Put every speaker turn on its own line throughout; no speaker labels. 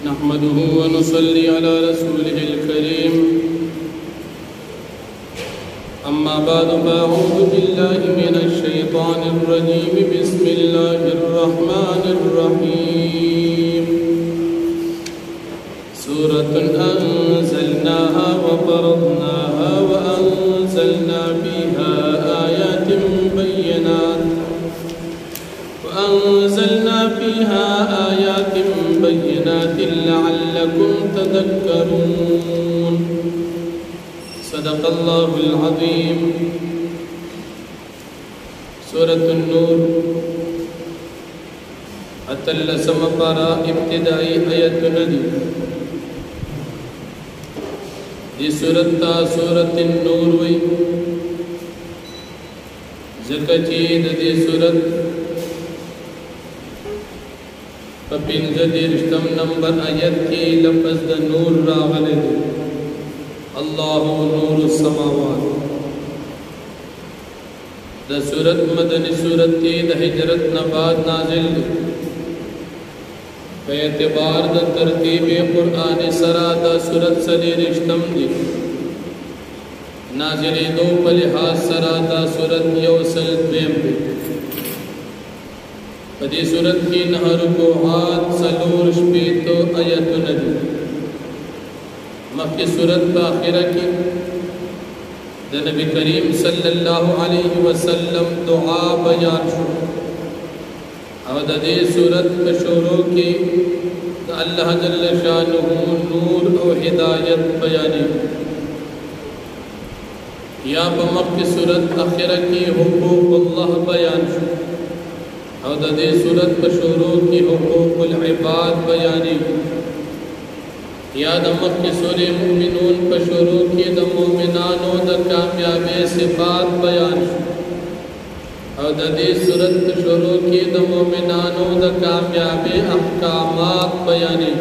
नहमदुहु व नुसल्ली अला रसूलिहिल करीम अम्मा बाद फ़अऊज़ु बिल्लाहि मिनश शैतानिर रजीम बिस्मिल्लाहिर रहमानिर रहीम सूरतुन अंज़लनाहा व फ़रज़नाहा व अंज़लना फ़ीहा आयातिन बय्यिनात लअल्लकुम तदक्करून सदक़ल्लाहुल अज़ीम। सूरतुन नूर अतल्लसम पारा इब्तिदाई आयतुन दी ये सूरत ता सूरतुन नूर हुई ज़कचीद दी सूरत पिंजदिरस्तम नंबर आयत की लफ्ज़ द नूर रागले दे अल्लाहु नूरुस समावात। द सूरत मदनी सूरत की द हिजरत नबाद नाजिल पे एतबार द तरतीब कुरान सरा द सूरत सदीरस्तम दी नाजिल दो पलिहाज सरा द सूरत यौसल द्वेम पदी सूरत की नहर को हाथ सलूर शपीतो आयतुन दी मक्की सूरत बाखिरा की द नबी करीम सल्लल्लाहु अलैहि वसल्लम दुआ बयान शु और दी सूरत बशोरों की अल्लाह जल्ल शानुहु नूर और हिदायत बयानी या मक्की सूरत आखिरा की हुकूक अल्लाह बयान शु और दे सूरत बशोरों की हुकूकुल इबाद बयानी याद अमक की सूरे मुमिनून बशोरों की द मोमिनानों द कामयाबी से बात बयान और दे सूरत बशोरों की द मोमिनानों द कामयाबी अहकामात बयानी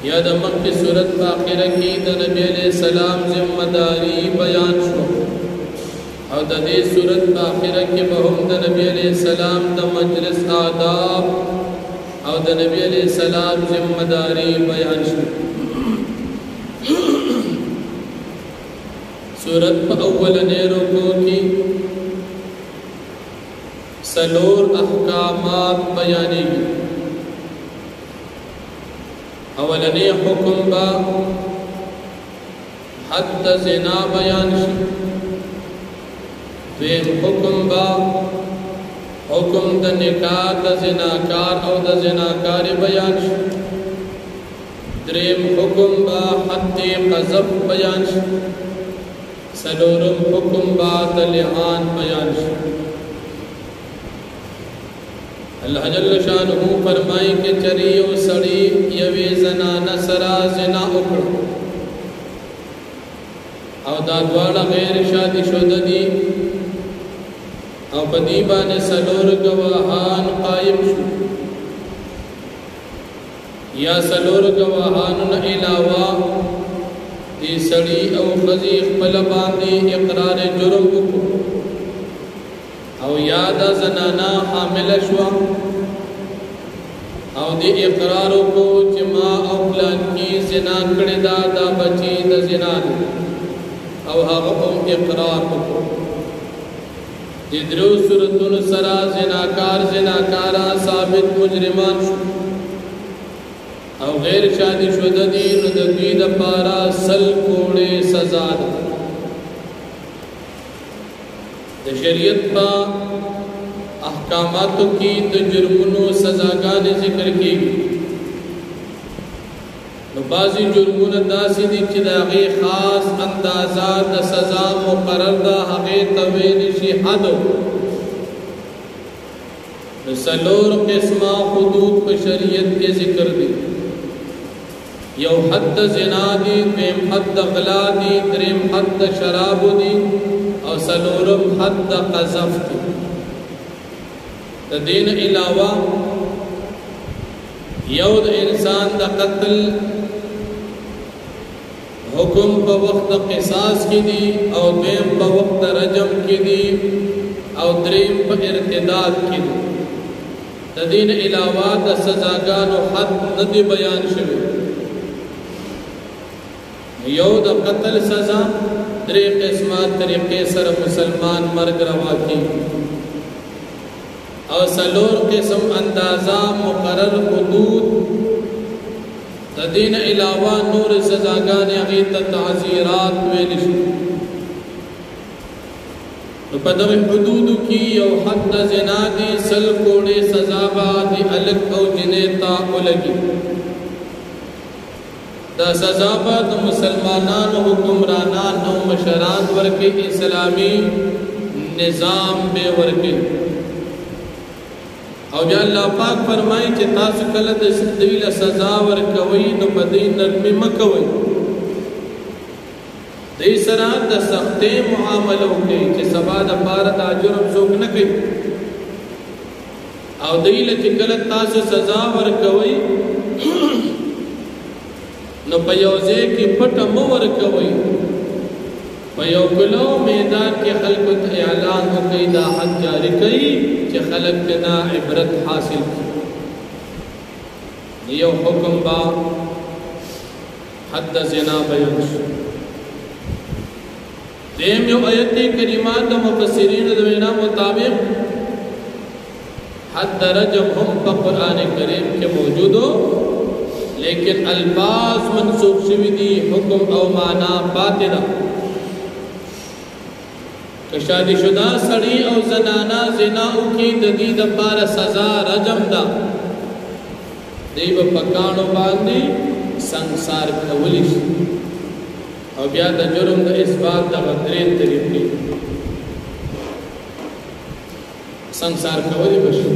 याद अमक की सूरत बाखिरा की द नबी अलैहि सलाम जिम्मेदारी बयान शो और दे सूरत आखिरा के बहुम द नबी अलैहि सलाम द मजलिस आदाब और द नबी अलैहि सलाम जिम्मेदारी बयान सूरत अव्वल ने रुकू की सलोर अहकामात बयानी अवलने हुक्म बा हद ज़िना बयान वेम हुक्म बा हुक्म द निकाह द ज़िनाकार और द ज़िनाकार बयान द्रेम हुक्म बा हद क़ज़फ़ बयान सलोरम हुक्म बा द लिआन बयान। अल्लाह जल्ल शानुहु फरमाई के चरियो सड़ी यवे ज़नाना सरा ज़िना उकड़ और दादवाड़ा गैर शादी शुदा दी और पदीबा ने सलोर गवाहान कायम शु या सलोर गवाहान न इलावा दी सड़ी और खजीख पलबांदी इकरार जुर्म को और यादा जनाना हामिल शुआ और दी इकरार को जमा और प्लान की जिना कड़े दादा बची द जिना और हम इकरार को जिद्रो सूरतुन सरा ज़िनाकार ज़िनाकारा साबित मुजरिमान और गैर शादी शुदा दी नुदीद पारा सल कोड़े सजा द शरीयत पा अहकामात की तो जुर्मनो सजागान जिक्र की बाज़ी जुर्मुन दासी दी चिदागी खास अंदाज़ा द सज़ा मुक़र्रर दा हक़े तवील शी हद सलोर क़िस्मा हुदूद पर शरीयत के ज़िक्र दी यौ हद ज़िना दी द्वेम हद ग़ला दी त्रीम हद शराब दी और सलोरम हद क़ज़फ़ दी दीन अलावा यौद इंसान द कत्ल हुक्म बवक्त क़िसास की दी और द्वेम बवक्त रजम की दी और द्रीम पर इर्तिदाद की दी د دین علاوه د سزاګانو حد نه دی بیان شوی. یو د قتل سزا، درې قسمه طریقې سره مسلمان مرګ روا کی، او څلور قسم اندازه مقرر حدود. د دین علاوه نور سزاګانې هغې ته تعزیرات ویل شي. نو په دغه حدودو کې یو حد د زنا دی، 100 کوړې سزا به د هلک او جنۍ ته ولګي. دا سزا به د مسلمانانو حکمرانان او مشران ورکړي، اسلامي نظام به ورکړي. او بیا الله پاک فرمایي چې تاسو کله د دوی له سزا ورکوئ نو په دې نرمي مه کوئ، دې سره د سختۍ معامله وکړئ چې سبا دپاره دا جرم څوک نه کوي. او دوی له چې کله تاسو سزا ورکوئ نو په یو ځای کې پټه مه ورکوئ، په یو کلو میدان کې خلکو ته اعلان وکړئ، دا حد جاری کړئ چې خلک ترې عبرت حاصل کړي. یو حکم با حد زنا بیان شو. دیم یو آیت کریمه د مفسرینو د وینا مطابق حد رجم هم په قرآن کریم کې موجودو، لیکن الفاظ منسوخ شوی دي، حکم او معنا پاتې ده. که شادي شده سړی او زنانه زنا وکړي د دې دپاره سزا رجم ده، دوی به په کاڼو باندې سنګسار کولی شي. او بیا د جرم د اثبات دغه درې طریقې سنګسار کولی به شي.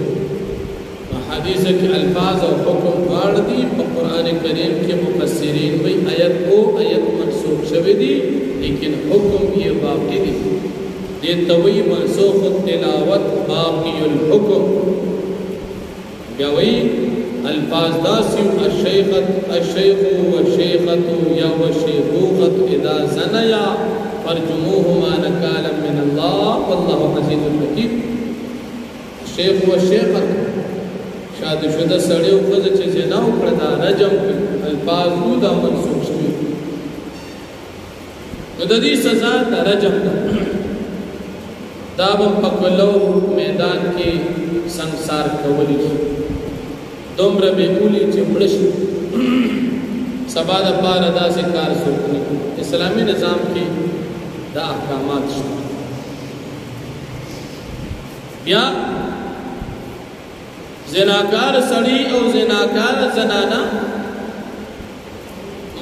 حدیث کې الفاظ او حکم دواړه دي. په قرآن کریم کې مفسرین وایي آیت او آیت منسوخ شوی دي، لیکن حکم یې باقی دي. دې ته وایي منسوخ التلاوت باقی الحکم. بیا وایي الفاظ داسې الشیخ والشیخة یا والشیخوخة اذا زنیا فرجموهما نکالا من الله والله عزیز حکیم. الشیخ والشیخة شادي شده سړی او ښځه چې زنا وکړه دا رجم کړي، الفاظ دا منسوخ شوي. نو د دې سزا د رجم ده. دا به په کلو میدان کې سنګسار کولی شي، دومره به بولي چې مړه شي. سبا دپاره داسې کار څوک نه کوي. اسلامي نظام کې دا احکامات شته. بیا زناکار سړی او زناکار زنانه،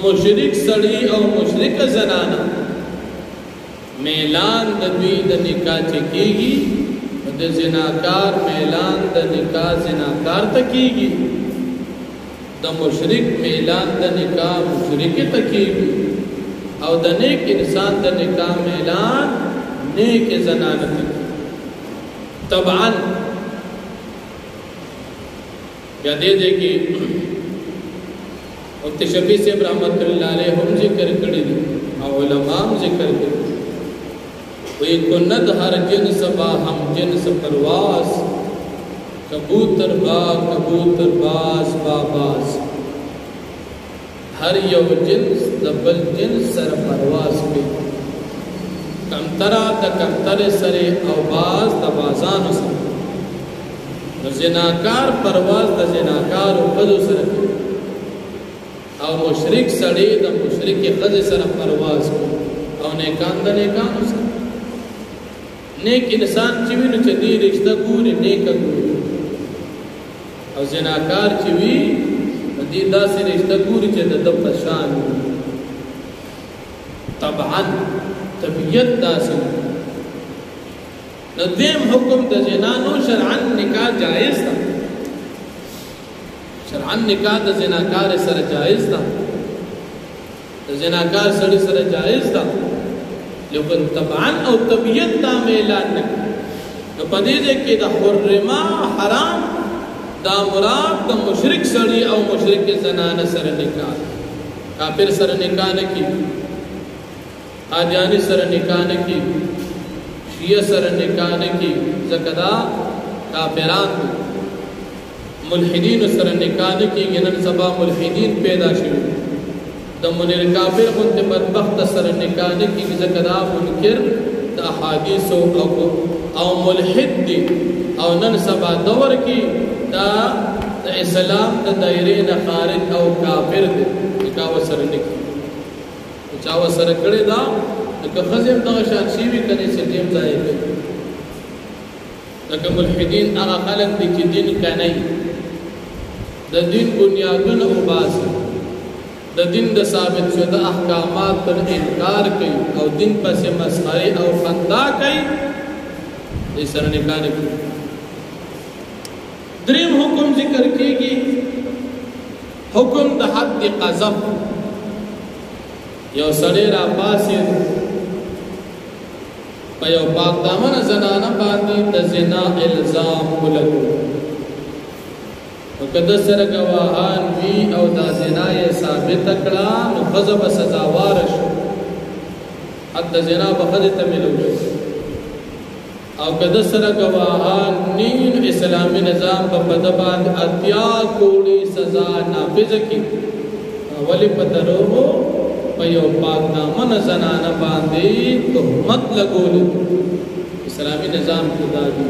مشرک سړی او مشرک زنانه، میلان د دوی د نکاح چې کېږي، د زناکار میلان د نکاح زناکار ته کېږي، د مشرک میلان د نکاح مشرک ته کېږي، او د نیک انسان د نکاح میلان نیک زنانه ته کېږي. طبعا بیا دې کې وقت شفیع صاحب رحمت اللہ علیہ هم ذکر کړی دي او علماء هم ذکر کړی. وی کند ہر جنس با ہم جنس پرواز، کبوتر باز با باز. ہر یو جنس دبل جنس سر پرواز پہ، کمترا دا کمتر سر او باز دا بازانو سر. زناکار پرواز د زناکار او ښځو سره کوي، او مشرک سړی د مشرکې ښځې سره پرواز کوي، او نیکان د نیکانو سره. نیک انسان چې وي نو چې دې رشته ګوري نیکه ګوري، او زناکار چې وي نو دې داسې رشته ګوري چې د ده په شان وي. طبعا طبیعت داسې نو دیم حکم د زنا نو شرعا نکاح جائز ده، شرعا نکاح د زناکار سره جائز ده، د زناکار سړي سره جائز ده، لیکن طبعا او طبیعت دا میلان نه. نو په دې کې د حرما حرام دا مراد د مشرک سړي او مشرک زنانه سره نکاح، کافر سره نکاح نه کیږي، قادیانی سره نکاح نه کیږي، شیعه سره نکاح نه کیږي، ځکه دا کافران دي. ملحدین سره نکاح نه کیږي. نن سبا ملحدین پیدا شوي د منیر کافر غوندې بدبخت سره نکاح نه کیږي ځکه دا منکر د احادیثو او ملحد دی او نن سبا دور کې دا د اسلام د دایرې نه خارج او کافر دی. نکاح سره نه کیږي چا سره کړي دا لکه ښځې هم دغه شان شي وي کنه چې دیم ځای کوي. لکه ملحدین هغه خلک دي چې دین کوي د دین بنیادونه وباسي د دین د ثابت شده احکامات پر انکار کوي او دین پسې مسخري او خندا کوي دې سره نکاح نه کوي. دریم حکم ذکر کیږي حکم د حد قذف. یو سړی را پاسې په یو پاک دامن زنانه باندې د زنا الزام ولګو او کله سره گواهان وی او دا زنا یې ثابت کړه نو ښځه به سزاوار شي. حد زنا به ښځې ته ملوي او کله سره گواهان نین اسلامي نظام په بده باندې اتیا کوړي سزا نافذ کړي. ولی په دروغو په یو پاک دامن زنانه باندې تهمت لګول اسلامي نظام کې دا دي.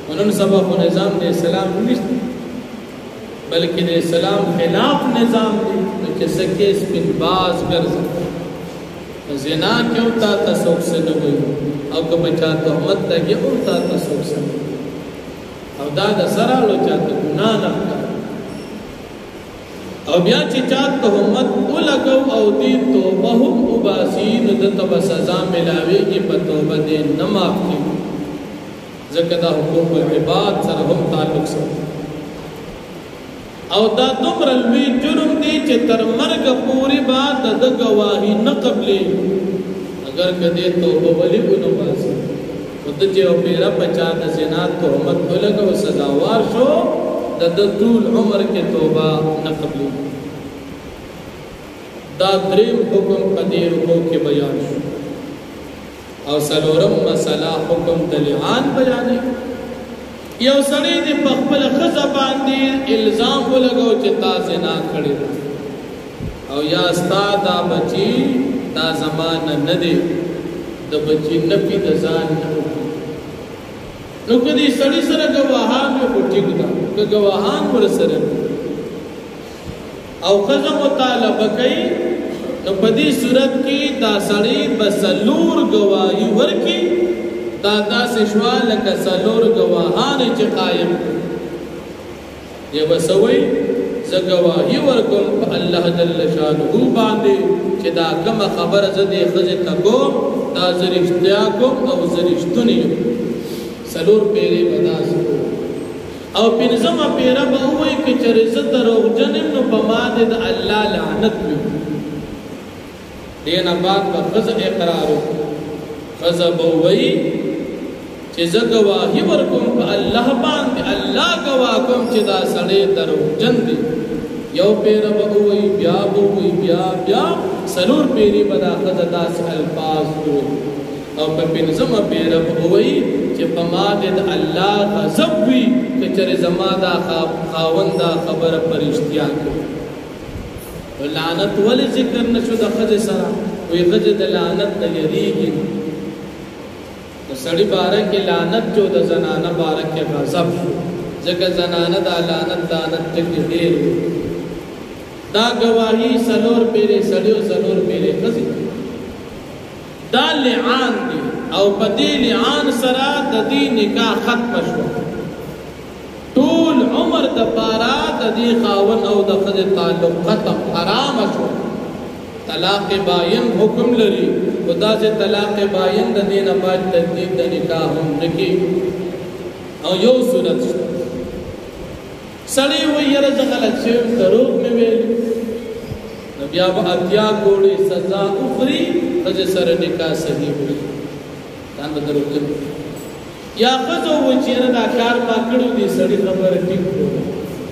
ونن سبا خو نظام د اسلام نشته بلکې د اسلام خلاف نظام دی چې سکه سپین باز ګرځي. زنا کیوں تا تصوف سے نہ ہوئی او که بچا تهمت لګي او تا تصوف سے او دا د سره لو چاته ګناه نه او بیا چې چا تهمت ولګو او دې توبه هم وباسي نو د توبه سزا ملاويږي په توبه دې نه معاف کیږي ځکه دا حقوق العباد سره هم تعلق سره او دا دومره لوی جرم دی چې تر مرګ پورې بعد د گواهی نه قبلې اگر کدی توبه ولی ونه باسي او د چې او پیرا بچا د زنا تهمت ولګو سزاوار شو د طول عمر کې توبه نه قبلې. دا دریم حکم قدیر کو کې بیان شو او سلورم مسله حکم د لعان بیانې. یو سړی د خپل ښځه باندې الزام ولګو چې تا زنا کړې او یا ستا دا بچی دا زمانه نه دی د بچی نفي د ځان نه نو کدی سړی سره گواهان په ټیک دا که گواهان ور سره او ښځه مطالبه کوي نو په دې صورت کې دا سړی بسلور گواهی ورکي دا داسې شوا لکه څلور گواهان چې قایم دی بسوي زه گواهی ورکوم په الله جل شانه باندې چې دا کومه خبره زه دې ښځې ته کوم دا زه رښتیا کوم او زه رښتونی یم. څلور پیرې به داسې او پنځمه پیره به ووایي که چېرې زه دروغجن یم نو په ما دې د الله لعنت وي. دې نه بعد به ښځه اقرار وکړي. ښځه به ووایي چې زه گواهی ورکوم په الله باندې الله گواه کوم چې دا سړی دروغجن دی. یو پیره به ووایي بیا به ووایي بیا څلور پیرې به دا ښځه داسې الفاظ ووایي او په پنځمه پیره به ووایي چې په ما دې د الله غضب وي که چېرې زما دا خاوند دا خبره په رښتیا کوي. لعنت ولې ذکر نه شو د ښځې سره؟ وایي ښځې د لعنت نه یریږي. د سړي باره کې لعنت جو د زنانه باره کې غضب شو ځکه زنانه دا لعنت ټکي ډېر وي. دا گواهی څلور پیرې سړي او څلور پیرې ښځې دا لعان دی او په دې لعان سره د دې نکاح ختم شو. ټول عمر د پاره د دې خاوند او د ښځې تعلق ختم حرام شو. طلاق باین حکم لري خدا سے طلاق باین د دینه بعد تجدید د نکاح هم نکي او یو صورت سړی وایي یاره زه غلط شوم دروغ مې ویل نو بیا به اتیا کوړي سزا اخري ښځې سره نکاح صحیح وي ځان به دروغجن یا ښځه وایي چې یاره دا کار ما کړی دی سړي خبره ټیک کړو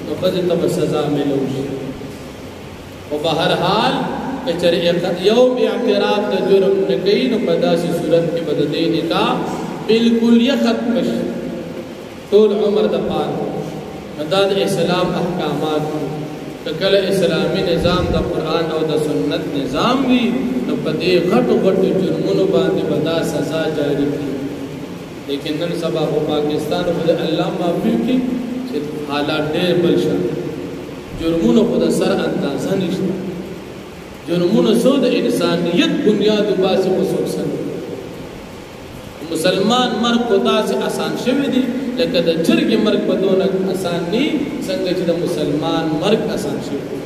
نو ښځې ته به سزا میلو شي. خو به هر حال کچره یو اعتراف د جرم نه کوي نو په داسې صورت کې به د دې نکاح بالکل یې ختم شي ټول عمر د پاره. مدد اسلام احکامات کله اسلامی نظام د قران او د سنت نظام وی نو په دې غټو غټو جرمونو باندې بدا سزا جاری کی لیکن نن سبا په پاکستان په الله معافي کې چې حالات ډېر بل شي جرمونو په سر اندازه نشته جرمونو سود انسانیت بنیاد باسي خصوصا مسلمان مرګ کو داسې آسان شوی دی لکه د چرګ مرګ په دونه آسان ني څنګه چې د مسلمان مرګ آسان شوی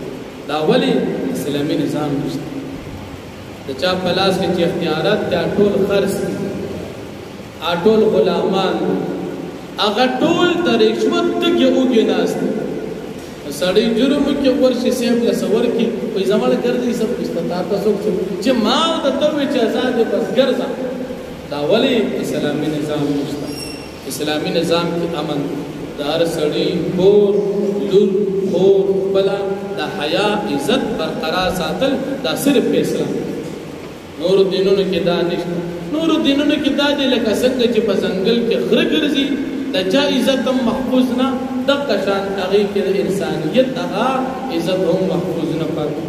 دا ولی اسلامي نظام نشته د چا پلاس کې چې اختیارات دا ټول خرڅ دي ټول غلامان هغه ټول د رشوت کې وګناست سړی جرم کې ورشي سیب له سور کې په زمانه ګرځي سب استطاعت تاسو چې ما د توې چې آزاد بس ګرځا دا ولی اسلامی نظام نشته اسلامی نظام کې امن دار سړی کور لور خور بلا د حیا عزت برقرار ساتل دا صرف په اسلام نور دینونو کې دا نشته نور دینونو کې دا دی لکه څنګه چې په ځنګل کې خره ګرځي د چا عزت هم محفوظ نه د قشان هغه کې د انسانیت هغه عزت هم محفوظ نه پاتې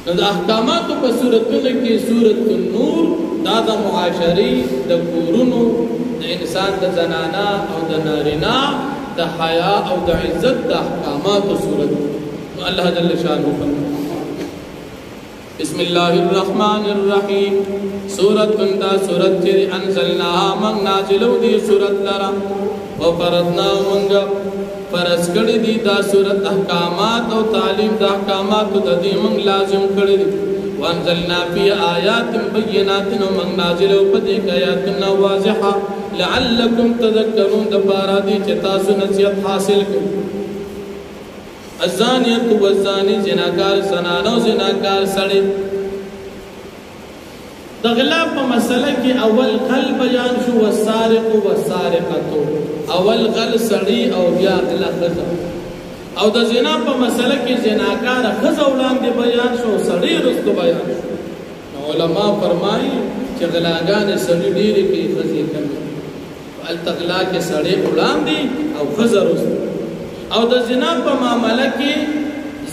نو د احکاماتو په صورتونو کې سورۃ النور دا د معاشري د کورونو د انسان د زنانا او د نارینا د حیا او د عزت د احکاماتو صورت الله جل شانه بسم الله الرحمن الرحیم سورۃ دا سورۃ چې انزلناها من نازلو دی سورۃ لرا او فرضنا منګ فرض کړی دی دا سورۃ احکامات او تعلیم د احکامات د دې من لازم کړی دی وانزلنا فی آیات بینات من نازلو په دې آیات واضحه لعلکم تذکرون د بارا دی چې تاسو نصیحت حاصل کړئ الزانیت والزانی زناکار زنانو زناکار سړی د غلا په مسله کې اول غل بیان شو والسارق والسارقه اول غل سړی او بیا غلا خزه او د زنا په مسله کې زناکار خزه وړاندې بیان شو سړی رستو بیان شو علما فرمایي چې غلاګان سړی ډېری کې خزه کوي التغلا کې سړی وړاندې او خزه رستو او د زنا په معاملې کې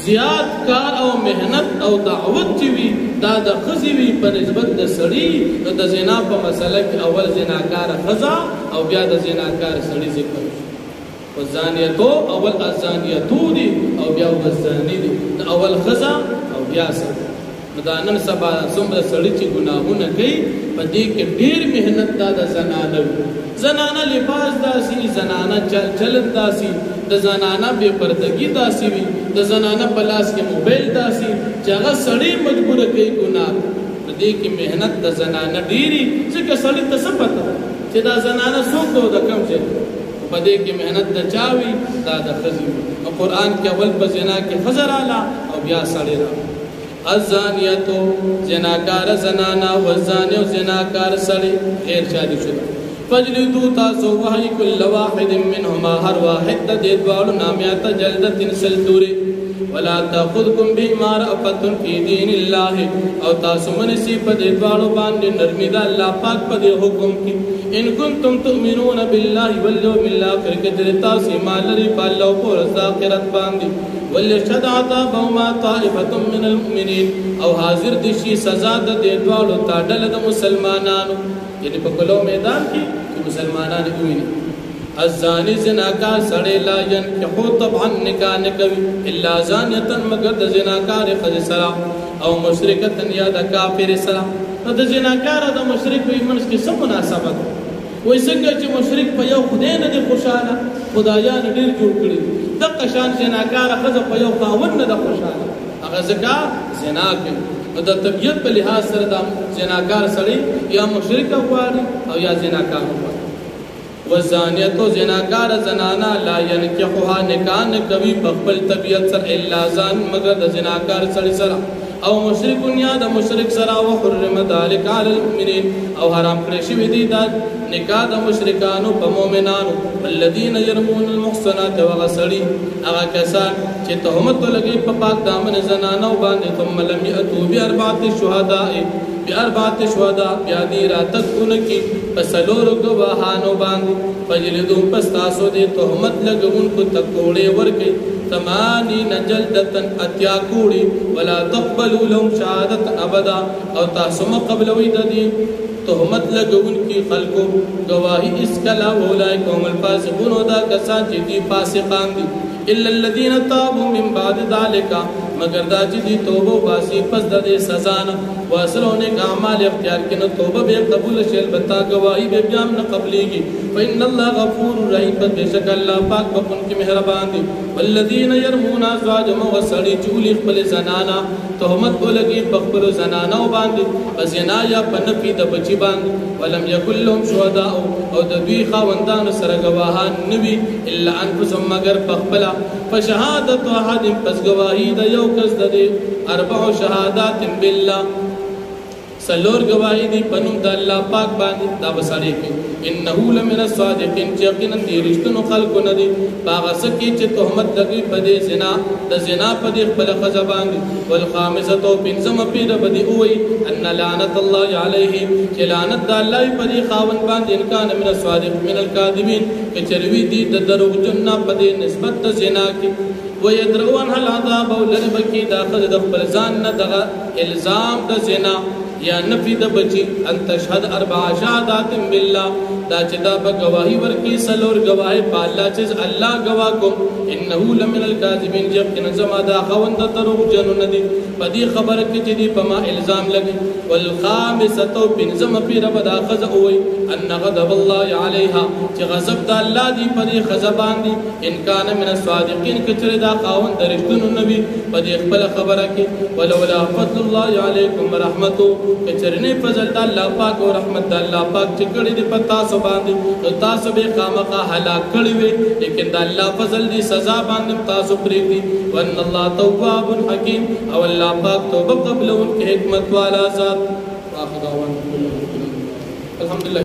زیات کار او مهنت او دعوت چې وي دا د خزي وي په نسبت د سړی نو د زنا په مسله کې اول زناکار خزا او بیا د زناکار سړی ذکر وزانیتو اول ازانیتو دي او بیا وزانی دي اول خزا او بیا سړی مدانن سبا څومره سړی چې ګناهونه کوي په دې کې ډېر مهنت دا د زنانه زنانه لباس داسي زنانه چلن داسي د زنانه بے پردگی داسي وي د زنانه په لاس کې موبایل داسي چې هغه سړی مجبور کوي ګناه په دې کې مهنت د زنانه ډېری ځکه سړی ته څه پته چې دا زنانه څوک د کم ځای په دې کې مهنت د چاوي دا د خزي او قران کې اول په زنا کې خزر اعلی او بیا سړی را الزانیتو زناکار زنانا والزانی و زناکار سړی غیر شادي شده فجلدو تاسو وحی کل واحد منهما هر واحد د دې دوالو نامیات جلدتن سلتوری ولا تاخذكم بما رأفت في دين الله او تاسو منسی په دې دوالو باندې نرمی د الله پاک په دې حکم کې ان کنتم تؤمنون بالله واليوم الاخر کله تاسو ایمان لرئ په الله او ورځ آخرت باندې ولشهد عذابهما طائفه من المؤمنين او حاضر دي شي سزا د دې دوالو تاډل د مسلمانانو یعنی په کلو میدان کې مسلمانان ویني الزانی زناکار سړی لا ينكحو طبعا نکاح نه کوي الا زانیه مگر د زناکار خځه سره او مشرکه یا د کافر سره د زناکار او د مشرک په منځ کې څه مناسبت وای څنګه چې مشرک په یو خدای نه دی خوشاله خدایان ډیر جوړ کړي د قشان زناکار خځه په یو خاوند نه دی خوشاله هغه ځکه زنا کوي د طبيعت په لحاظ سره د زناکار سړی یا مشرک غواړي او یا زناکار غواړي وزانیتو زناکار زنانا لا ينكحها نکاح نه کوي په خپل طبيعت سره الا ځان مگر د زناکار سړی سره او مشرک یا د مشرک سره وحرم ذلك على المؤمنين او حرام کړی شوی دی دا نکاح د مشرکانو په مؤمنانو والذین يرمون المحصنات وغسلی هغه کسان چې تهمت لګي په پاک دامن زنانو باندې ثم لم يأتوا بأربعة شهداء بیا دی راتکون کی پسلور گواهانو باندې فجلدو پس تاسو دې تهمت لګونکو تکوړې ورکي 80 جلدتن اتیا کوړي ولا تقبلوا لهم شهادت ابدا او تاسو مقبلوي د دې تهمت لګونکي خلکو گواہی اس کلا اولئک هم الفاسقون دا کسان چې دي فاسقان دي الا الذين تابوا من بعد ذلك مگر دا چې دي توبه باسي پس د دې سزا نه واصلونه اعمال اختیار کینو توبه به قبول شیل بتا گواہی به بیا نه قبليږي فإن الله غفور رحیم بشک الله پاک بخون کی مهربان دي والذین يرمون ازواجهم وسړي چولي خپل زنانا تهمت ولګي خپل زنانا باندې پسینا یا پنپی د بچی باندې ولم یکن لهم شهداء او د دوی خاوندان سره گواهان نوي الا انفسهم مگر خپل فشهادت احد پس گواہی د یو کس د 4 شهادات بالله سلور گواہی دی پنوم د الله پاک باندې دا بسړی کې انه لمن الصادقین چې یقینا دې رښتونو خلکو نه دي باغ سکی چې تهمت لګي په دې زنا د زنا په دې خپل خزه باندې والخامسه بنزم پیر بدی اوئی ان لعنت الله علیه چې لعنت د الله په دې خاون باندې ان کان من الصادق من الکاذبین چې چروي دي د دروغجن په دې نسبت د زنا کې ويدرون هل عذاب ولنبکی داخل د خپل ځان نه دغه الزام د زنا یا نفی د بچی ان تشهد 4 شهادات بالله دا چې دا به گواہی ورکی سلور گواہی په الله چې الله گواه کوم انه لمن الكاذبین یقینا زما دا خوند دروغ جنون دي په دې خبره کې چې دی په ما الزام لګي والخامسه بنزم پی رب دا خذ اوي ان غضب الله عليها چې غضب د الله دی په دې خذ باندې ان کان من الصادقین کچره دا خوند درشتونو نبی په دې خپل خبره کې ولولا فضل الله علیکم ورحمته کچرنه فضل د الله پاک او رحمت د الله پاک چې کړي د پتا سو باندې تاسو به خامخا هلاک کړي وي لیکن د الله فضل دی سزا باندې تاسو پرې دي وان الله تواب حکیم او الله پاک توبه قبل ان حکمت والا ذات واخر دعوانا الحمدلله.